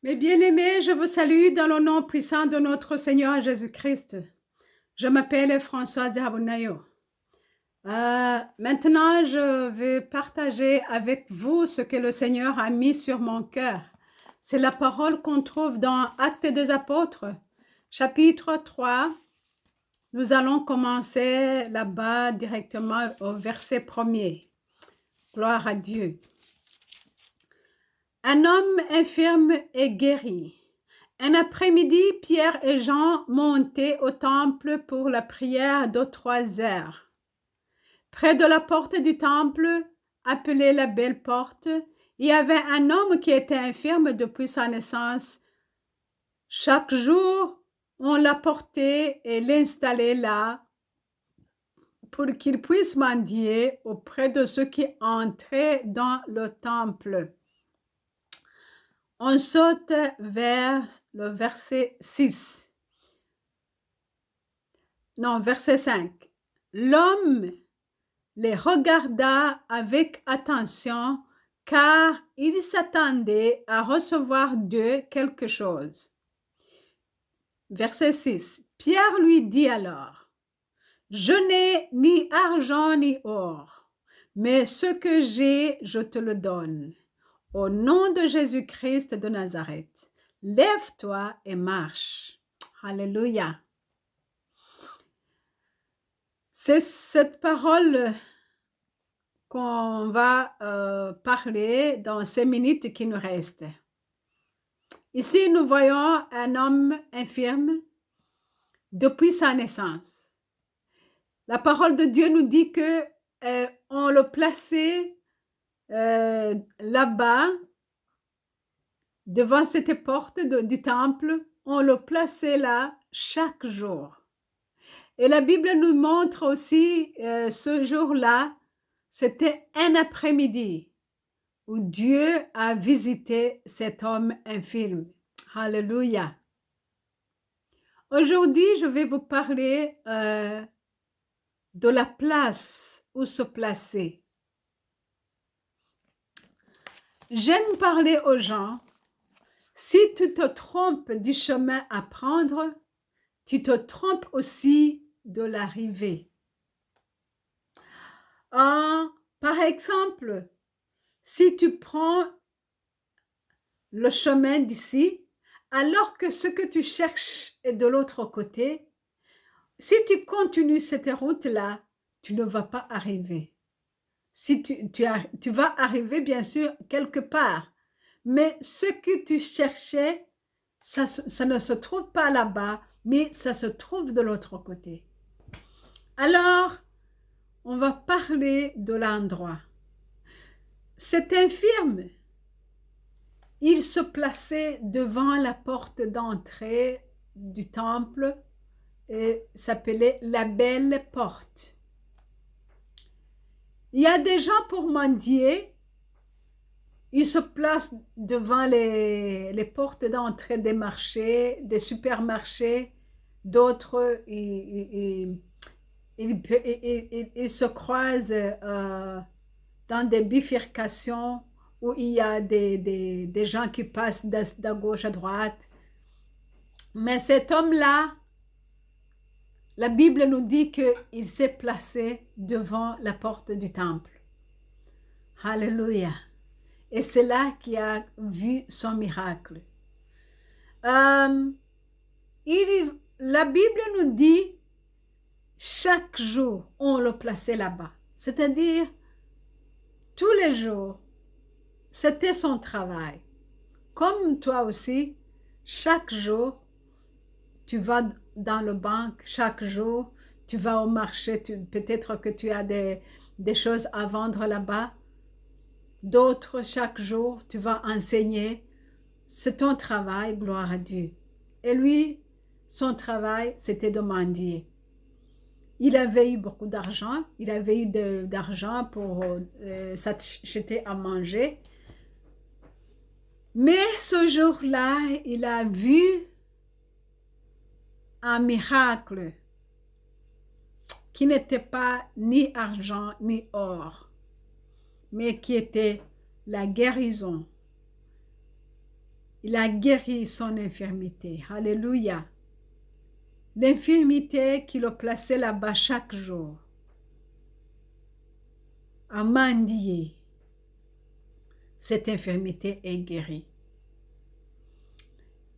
Mes bien-aimés, je vous salue dans le nom puissant de notre Seigneur Jésus-Christ. Je m'appelle Françoise Abunayo. Maintenant, je vais partager avec vous ce que le Seigneur a mis sur mon cœur. C'est la parole qu'on trouve dans Actes des Apôtres, chapitre 3. Nous allons commencer là-bas directement au verset 1er. Gloire à Dieu. Un homme infirme est guéri. Un après-midi, Pierre et Jean montaient au temple pour la prière de 3 heures. Près de la porte du temple, appelée la Belle Porte, il y avait un homme qui était infirme depuis sa naissance. Chaque jour, on l'apportait et l'installait là pour qu'il puisse mendier auprès de ceux qui entraient dans le temple. On saute vers le verset 6. Non, verset 5. L'homme les regarda avec attention car il s'attendait à recevoir d'eux quelque chose. Verset 6. Pierre lui dit alors, « Je n'ai ni argent ni or, mais ce que j'ai, je te le donne. Au nom de Jésus-Christ de Nazareth, lève-toi et marche. » Alléluia. C'est cette parole qu'on va parler dans ces minutes qui nous restent. Ici, nous voyons un homme infirme depuis sa naissance. La parole de Dieu nous dit que on le plaçait là-bas, devant cette porte du temple, on le plaçait là chaque jour. Et la Bible nous montre aussi ce jour-là, c'était un après-midi où Dieu a visité cet homme infirme. Alléluia. Aujourd'hui, je vais vous parler de la place où se placer. J'aime parler aux gens, si tu te trompes du chemin à prendre, tu te trompes aussi de l'arrivée. Par exemple, si tu prends le chemin d'ici, alors que ce que tu cherches est de l'autre côté, si tu continues cette route-là, tu ne vas pas arriver. Si tu vas arriver, bien sûr, quelque part, mais ce que tu cherchais, ça ne se trouve pas là-bas, mais ça se trouve de l'autre côté. Alors, on va parler de l'endroit. Cet infirme, il se plaçait devant la porte d'entrée du temple et s'appelait la Belle Porte. Il y a des gens pour mendier, ils se placent devant les portes d'entrée des marchés, des supermarchés, d'autres, ils se croisent dans des bifurcations où il y a des gens qui passent de gauche à droite. Mais cet homme-là, la Bible nous dit qu'il s'est placé devant la porte du temple. Alléluia. Et c'est là qu'il a vu son miracle. La Bible nous dit, chaque jour, on le plaçait là-bas. C'est-à-dire, tous les jours, c'était son travail. Comme toi aussi, chaque jour, tu vas dans le banque, chaque jour, tu vas au marché, peut-être que tu as des choses à vendre là-bas. D'autres, chaque jour, tu vas enseigner. C'est ton travail, gloire à Dieu. Et lui, son travail, c'était de mendier. Il avait eu beaucoup d'argent, il avait eu d'argent pour s'acheter à manger. Mais ce jour-là, il a vu un miracle qui n'était pas ni argent ni or, mais qui était la guérison Il a guéri son infirmité. Alléluia. L'infirmité qui le plaçait là-bas chaque jour, à mendier, cette infirmité est guérie.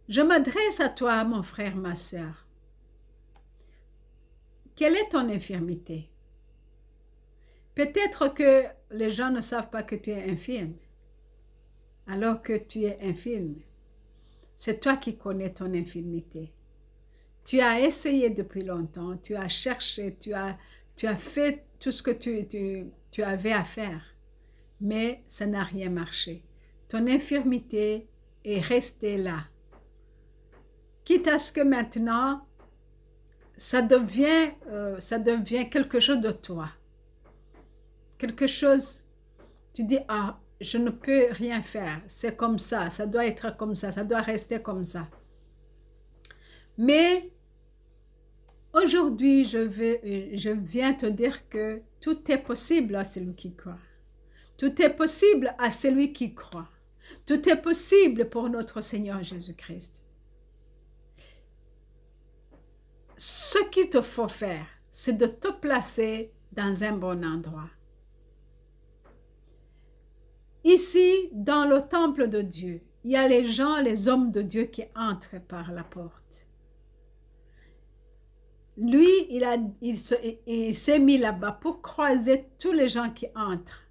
Je m'adresse à toi, mon frère, ma soeur. Quelle est ton infirmité? Peut-être que les gens ne savent pas que tu es infirme, alors que tu es infirme. C'est toi qui connais ton infirmité. Tu as essayé depuis longtemps, tu as cherché, tu as fait tout ce que tu avais à faire, mais ça n'a rien marché. Ton infirmité est restée là. Quitte à ce que maintenant, ça devient quelque chose de toi. Quelque chose, tu dis, ah, je ne peux rien faire, c'est comme ça doit être comme ça doit rester comme ça. Mais aujourd'hui, je viens te dire que tout est possible à celui qui croit. Tout est possible à celui qui croit. Tout est possible pour notre Seigneur Jésus-Christ. Ce qu'il te faut faire, c'est de te placer dans un bon endroit. Ici, dans le temple de Dieu, il y a les gens, les hommes de Dieu qui entrent par la porte. Lui, il s'est mis là-bas pour croiser tous les gens qui entrent.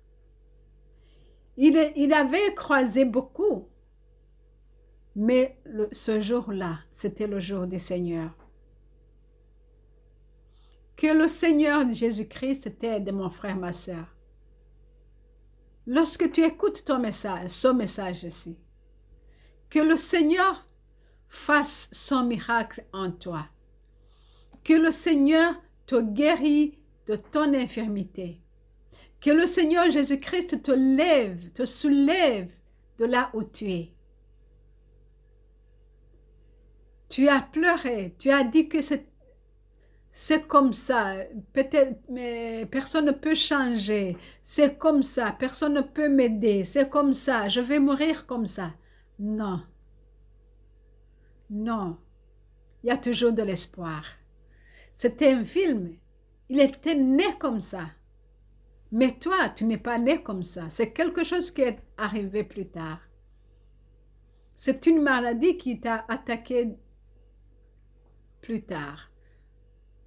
Il avait croisé beaucoup, mais ce jour-là, c'était le jour du Seigneur. Que le Seigneur Jésus-Christ t'aide, mon frère, ma soeur. Lorsque tu écoutes ton message, ce message-ci, que le Seigneur fasse son miracle en toi. Que le Seigneur te guérit de ton infirmité. Que le Seigneur Jésus-Christ te lève, te soulève de là où tu es. Tu as pleuré, tu as dit que c'est comme ça, peut-être, mais personne ne peut changer, c'est comme ça, personne ne peut m'aider, c'est comme ça, je vais mourir comme ça. Non, non, il y a toujours de l'espoir. C'était un film, il était né comme ça. Mais toi, tu n'es pas né comme ça. C'est quelque chose qui est arrivé plus tard. C'est une maladie qui t'a attaqué plus tard.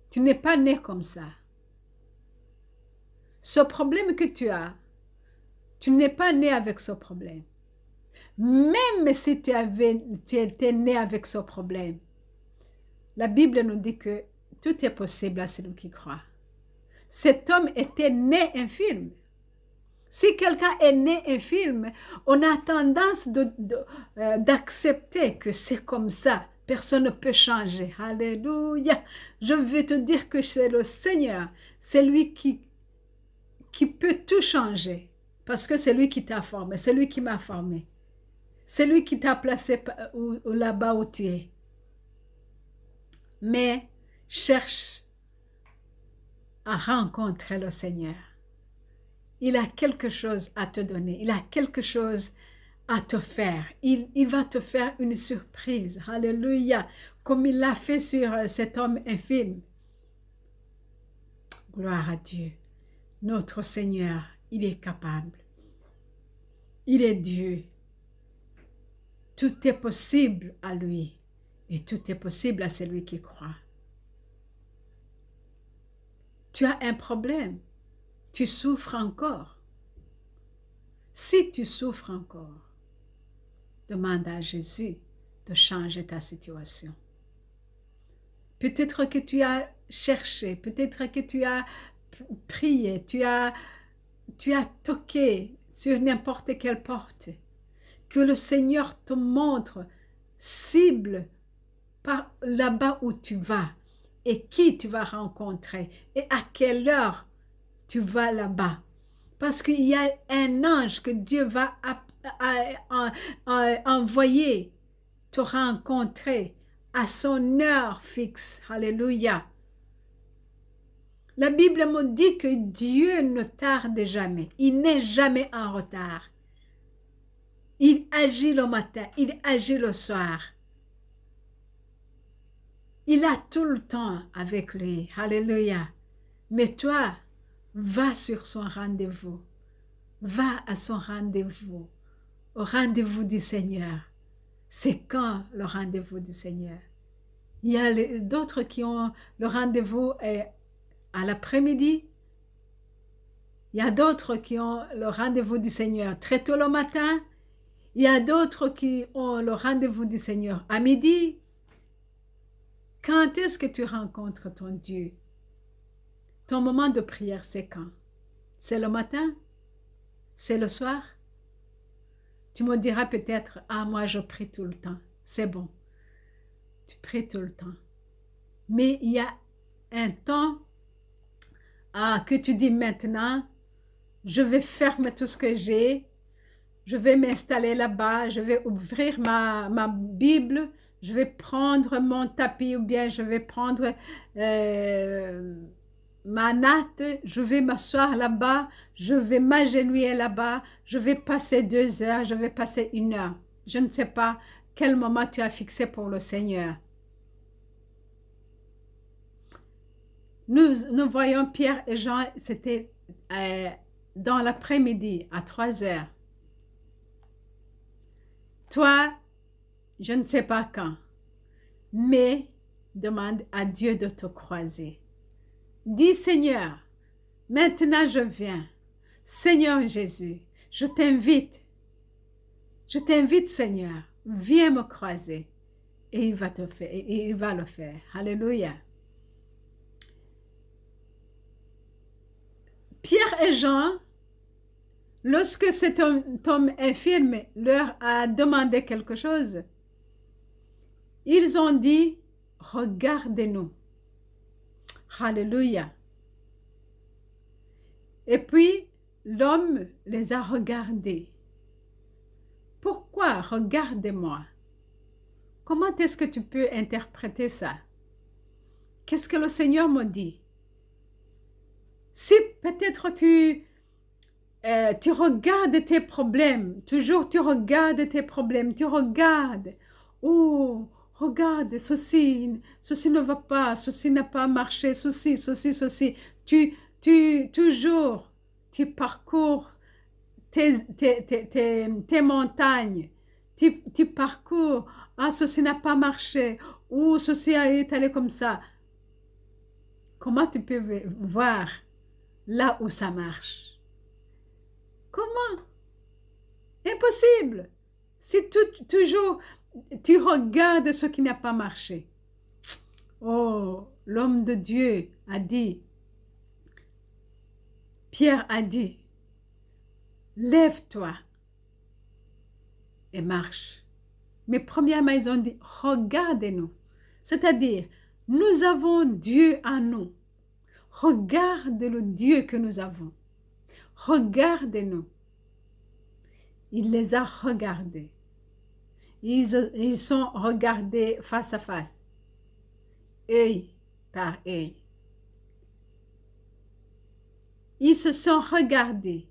Tu n'es pas né comme ça. Ce problème que tu n'es pas né avec ce problème. Même si tu étais né avec ce problème, la Bible nous dit que tout est possible à celui qui croit. Cet homme était né infirme. Si quelqu'un est né infirme, on a tendance d'accepter que c'est comme ça. Personne ne peut changer. Alléluia. Je veux te dire que c'est le Seigneur. C'est lui qui peut tout changer. Parce que c'est lui qui t'a formé. C'est lui qui m'a formé. C'est lui qui t'a placé là-bas où tu es. Mais cherche à rencontrer le Seigneur. Il a quelque chose à te donner. Il a quelque chose à te faire. Il va te faire une surprise. Alléluia. Comme il l'a fait sur cet homme infirme. Gloire à Dieu. Notre Seigneur, il est capable. Il est Dieu. Tout est possible à lui. Et tout est possible à celui qui croit. Tu as un problème. Tu souffres encore. Si tu souffres encore, demande à Jésus de changer ta situation. Peut-être que tu as cherché, peut-être que tu as prié, tu as toqué sur n'importe quelle porte. Que le Seigneur te montre, cible par là-bas où tu vas et qui tu vas rencontrer et à quelle heure tu vas là-bas. Parce qu'il y a un ange que Dieu va envoyer te rencontrer à son heure fixe. Alléluia. La Bible me dit que Dieu ne tarde jamais. Il n'est jamais en retard. Il agit le matin, il agit le soir. Il a tout le temps avec lui. Alléluia. Mais toi, va sur son rendez-vous. Va à son rendez-vous, au rendez-vous du Seigneur. C'est quand le rendez-vous du Seigneur? Il y a d'autres qui ont le rendez-vous à l'après-midi. Il y a d'autres qui ont le rendez-vous du Seigneur très tôt le matin. Il y a d'autres qui ont le rendez-vous du Seigneur à midi. Quand est-ce que tu rencontres ton Dieu? Ton moment de prière, c'est quand? C'est le matin? C'est le soir? Tu me diras peut-être, ah, moi je prie tout le temps. C'est bon, tu pries tout le temps. Mais il y a un temps que tu dis maintenant, je vais fermer tout ce que j'ai, je vais m'installer là-bas, je vais ouvrir ma Bible, je vais prendre mon tapis ou bien je vais prendre ma natte, je vais m'asseoir là-bas, je vais m'agenouiller là-bas, je vais passer 2 heures, je vais passer 1 heure. Je ne sais pas quel moment tu as fixé pour le Seigneur. Nous voyons Pierre et Jean, c'était dans l'après-midi à 3 heures. Toi, je ne sais pas quand, mais demande à Dieu de te croiser. Dis Seigneur, maintenant je viens. Seigneur Jésus, je t'invite Seigneur, viens me croiser. Et il va le faire. Alléluia. Pierre et Jean, lorsque cet homme infirme leur a demandé quelque chose, ils ont dit, regardez-nous. Alléluia. Et puis, l'homme les a regardés. Pourquoi regardez-moi? Comment est-ce que tu peux interpréter ça? Qu'est-ce que le Seigneur me dit? Si peut-être tu regardes tes problèmes, toujours tu regardes tes problèmes, tu regardes, oh, regarde, ceci ne va pas, ceci n'a pas marché, ceci, toujours, tu parcours tes montagnes, tu parcours, ah, ceci n'a pas marché, ou ceci est allé comme ça. Comment tu peux voir là où ça marche? Comment? Impossible. Si toujours tu regardes ce qui n'a pas marché. Oh, l'homme de Dieu a dit, Pierre a dit, lève-toi et marche. Mais premièrement, ils ont dit, regardez-nous. C'est-à-dire, nous avons Dieu en nous. Regarde le Dieu que nous avons. Regardez-nous. Il les a regardés. Ils sont regardés face à face, œil par œil. Ils se sont regardés.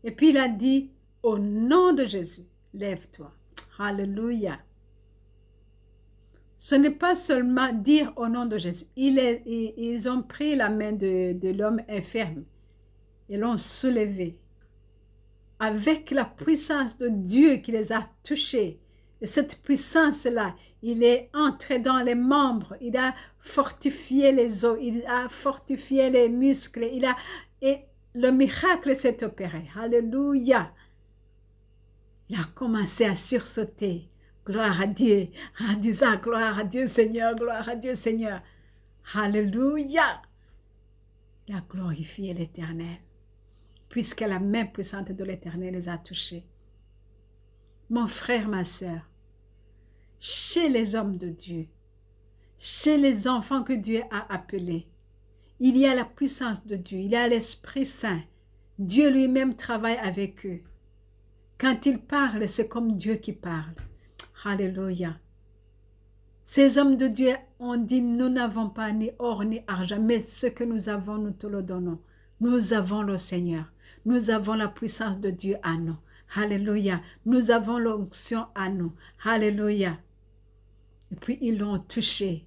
Et puis il a dit, au nom de Jésus, lève-toi. Alléluia. Ce n'est pas seulement dire au nom de Jésus. Ils ont pris la main de l'homme infirme et l'ont soulevé. Avec la puissance de Dieu qui les a touchés. Et cette puissance-là, il est entré dans les membres, il a fortifié les os, il a fortifié les muscles, et le miracle s'est opéré. Alléluia. Il a commencé à sursauter. Gloire à Dieu, en disant gloire à Dieu Seigneur, gloire à Dieu Seigneur. Alléluia. Il a glorifié l'Éternel, puisque la main puissante de l'Éternel les a touchés. Mon frère, ma soeur, chez les hommes de Dieu, chez les enfants que Dieu a appelés, il y a la puissance de Dieu, il y a l'Esprit Saint. Dieu lui-même travaille avec eux. Quand il parle, c'est comme Dieu qui parle. Alléluia. Ces hommes de Dieu ont dit, nous n'avons pas ni or ni argent, mais ce que nous avons, nous te le donnons. Nous avons le Seigneur. Nous avons la puissance de Dieu à nous. Alléluia. Nous avons l'onction à nous. Alléluia. Et puis ils l'ont touché.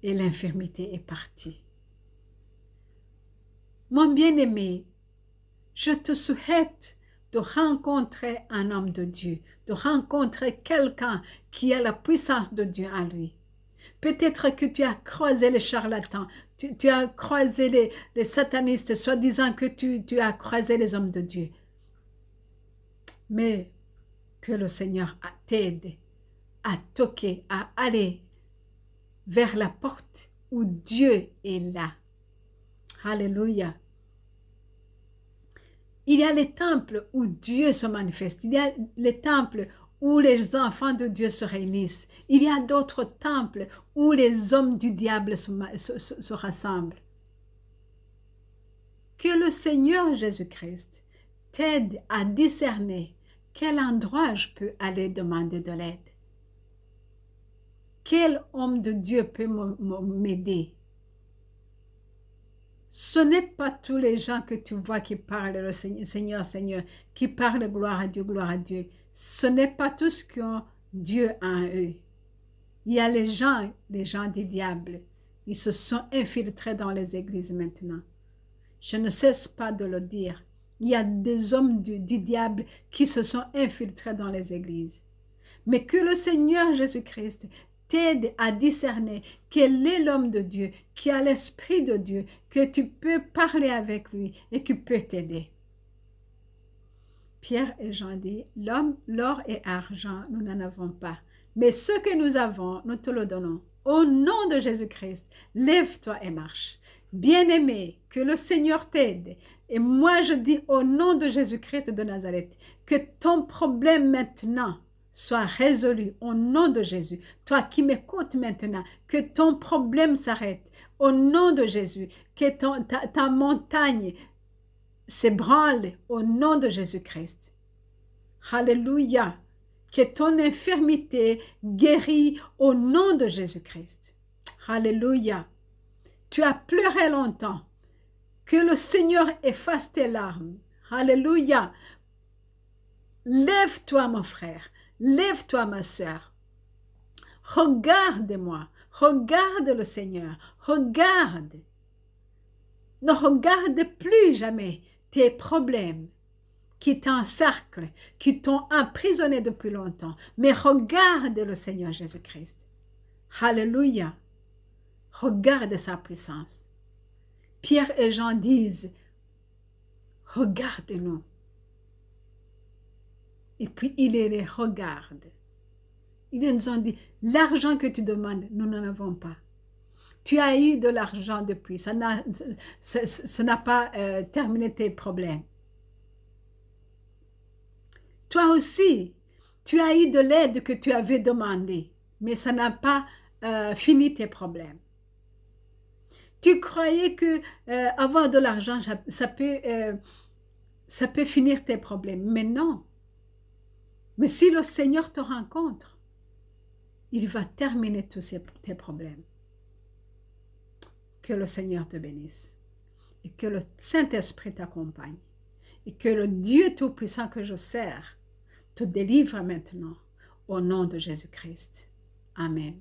Et l'infirmité est partie. Mon bien-aimé, je te souhaite de rencontrer un homme de Dieu, de rencontrer quelqu'un qui a la puissance de Dieu en lui. Peut-être que tu as croisé les charlatans, tu as croisé les satanistes, soi-disant que tu as croisé les hommes de Dieu. Mais que le Seigneur t'aide à toquer, à aller vers la porte où Dieu est là. Alléluia. Il y a les temples où Dieu se manifeste. Il y a les temples où les enfants de Dieu se réunissent. Il y a d'autres temples où les hommes du diable se rassemblent. Que le Seigneur Jésus-Christ t'aide à discerner quel endroit je peux aller demander de l'aide. Quel homme de Dieu peut m'aider? Ce n'est pas tous les gens que tu vois qui parlent le Seigneur, Seigneur, qui parlent gloire à Dieu, gloire à Dieu. Ce n'est pas tous qui ont Dieu en eux. Il y a les gens des diables. Ils se sont infiltrés dans les églises maintenant. Je ne cesse pas de le dire. Il y a des hommes du diable qui se sont infiltrés dans les églises. Mais que le Seigneur Jésus-Christ t'aide à discerner quel est l'homme de Dieu, qui a l'Esprit de Dieu, que tu peux parler avec lui et qui peut t'aider. Pierre et Jean disent, l'or et argent, nous n'en avons pas. Mais ce que nous avons, nous te le donnons. Au nom de Jésus-Christ, lève-toi et marche. Bien-aimé, que le Seigneur t'aide. Et moi, je dis au nom de Jésus-Christ de Nazareth, que ton problème maintenant soit résolu au nom de Jésus. Toi qui m'écoutes maintenant, que ton problème s'arrête au nom de Jésus. Que ta montagne s'ébranle au nom de Jésus-Christ. Alléluia. Que ton infirmité guérit au nom de Jésus-Christ. Alléluia. Tu as pleuré longtemps. Que le Seigneur efface tes larmes. Alléluia. Lève-toi, mon frère. Lève-toi, ma sœur. Regarde-moi. Regarde le Seigneur. Regarde. Ne regarde plus jamais tes problèmes qui t'encerclent, qui t'ont emprisonné depuis longtemps. Mais regarde le Seigneur Jésus-Christ. Alléluia. Regarde sa puissance. Pierre et Jean disent, regarde-nous. Et puis il les regarde. Ils nous ont dit, l'argent que tu demandes, nous n'en avons pas. Tu as eu de l'argent depuis, ça n'a pas terminé tes problèmes. Toi aussi, tu as eu de l'aide que tu avais demandé, mais ça n'a pas fini tes problèmes. Tu croyais que avoir de l'argent, ça peut finir tes problèmes, mais non. Mais si le Seigneur te rencontre, il va terminer tous tes problèmes. Que le Seigneur te bénisse et que le Saint-Esprit t'accompagne et que le Dieu Tout-Puissant que je sers te délivre maintenant au nom de Jésus-Christ. Amen.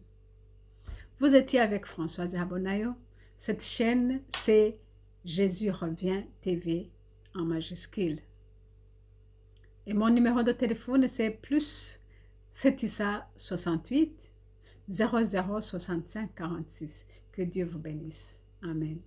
Vous étiez avec Françoise Abonayo. Cette chaîne, c'est Jésus revient TV en majuscule. Et mon numéro de téléphone, c'est plus 768 00 65 46. Que Dieu vous bénisse. Amen.